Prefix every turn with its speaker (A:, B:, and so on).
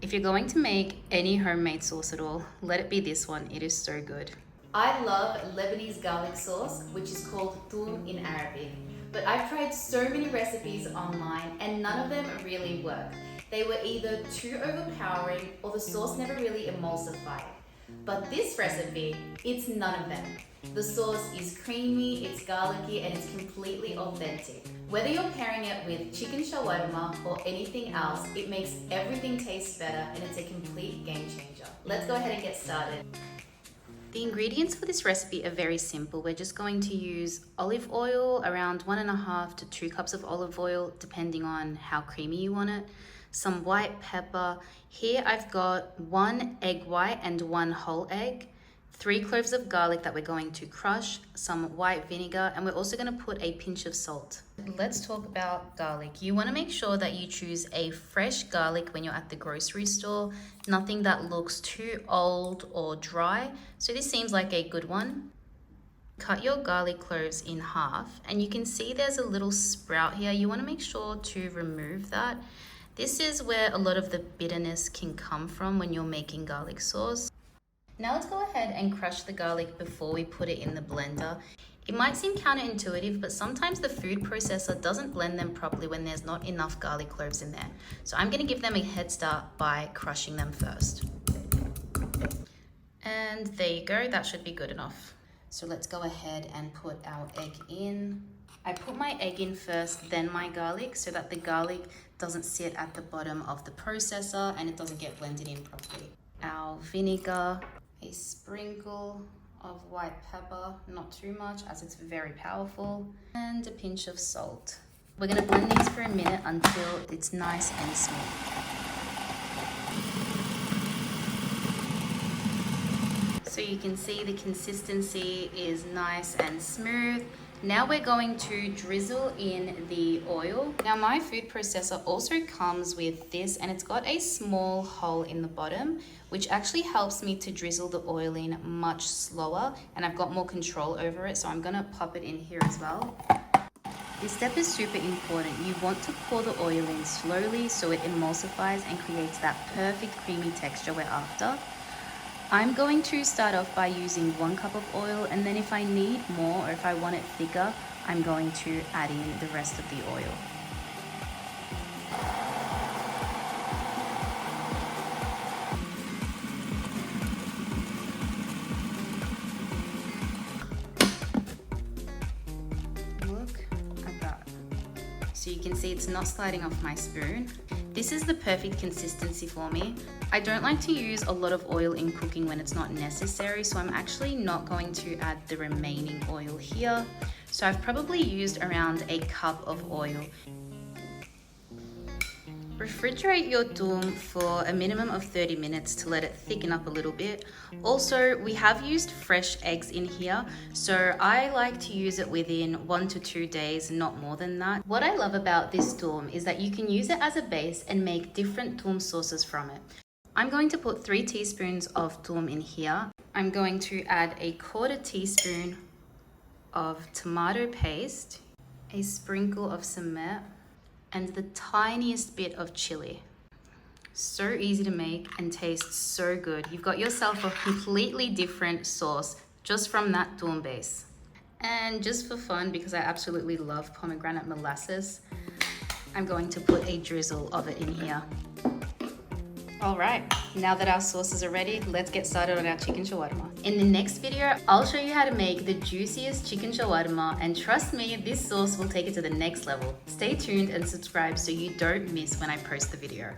A: If you're going to make any homemade sauce at all, let it be this one. It is so good.
B: I love Lebanese garlic sauce, which is called Toum in Arabic. But I've tried so many recipes online and none of them really work. They were either too overpowering or the sauce never really emulsified. But this recipe, it's none of them. The sauce is creamy, it's garlicky, and it's completely authentic. Whether you're pairing it with chicken shawarma or anything else, it makes everything taste better and it's a complete game changer. Let's go ahead and get started.
A: The ingredients for this recipe are very simple. We're just going to use olive oil, around 1.5 to 2 cups of olive oil, depending on how creamy you want it. Some white pepper. Here I've got 1 egg white and 1 whole egg. 3 cloves of garlic that we're going to crush, some white vinegar, and we're also going to put a pinch of salt. Let's talk about garlic. You want to make sure that you choose a fresh garlic when you're at the grocery store, nothing that looks too old or dry. So this seems like a good one. Cut your garlic cloves in half, and you can see there's a little sprout here. You want to make sure to remove that. This is where a lot of the bitterness can come from when you're making garlic sauce. Now let's go ahead and crush the garlic before we put it in the blender. It might seem counterintuitive, but sometimes the food processor doesn't blend them properly when there's not enough garlic cloves in there. So I'm going to give them a head start by crushing them first. And there you go, that should be good enough. So let's go ahead and put our egg in. I put my egg in first, then my garlic, so that the garlic doesn't sit at the bottom of the processor and it doesn't get blended in properly. Our vinegar, a sprinkle of white pepper, not too much as it's very powerful, and a pinch of salt. We're going to blend these for a minute until it's nice and smooth. So you can see the consistency is nice and smooth. Now we're going to drizzle in the oil. Now my food processor also comes with this, and it's got a small hole in the bottom, which actually helps me to drizzle the oil in much slower, and I've got more control over it, so I'm gonna pop it in here as well. This step is super important. You want to pour the oil in slowly so it emulsifies and creates that perfect creamy texture we're after. I'm going to start off by using 1 cup of oil, and then if I need more or if I want it thicker, I'm going to add in the rest of the oil. Look at that. So you can see it's not sliding off my spoon. This is the perfect consistency for me. I don't like to use a lot of oil in cooking when it's not necessary, so I'm actually not going to add the remaining oil here. So I've probably used around 1 cup of oil. Refrigerate your toum for a minimum of 30 minutes to let it thicken up a little bit. Also, we have used fresh eggs in here, so I like to use it within 1 to 2 days, not more than that. What I love about this toum is that you can use it as a base and make different toum sauces from it. I'm going to put 3 teaspoons of toum in here. I'm going to add 1/4 teaspoon of tomato paste, a sprinkle of sumac, and the tiniest bit of chili. So easy to make and tastes so good. You've got yourself a completely different sauce just from that toum base. And just for fun, because I absolutely love pomegranate molasses, I'm going to put a drizzle of it in here. All right, now that our sauces are ready, let's get started on our chicken shawarma. In the next video, I'll show you how to make the juiciest chicken shawarma, and trust me, this sauce will take it to the next level. Stay tuned and subscribe so you don't miss when I post the video.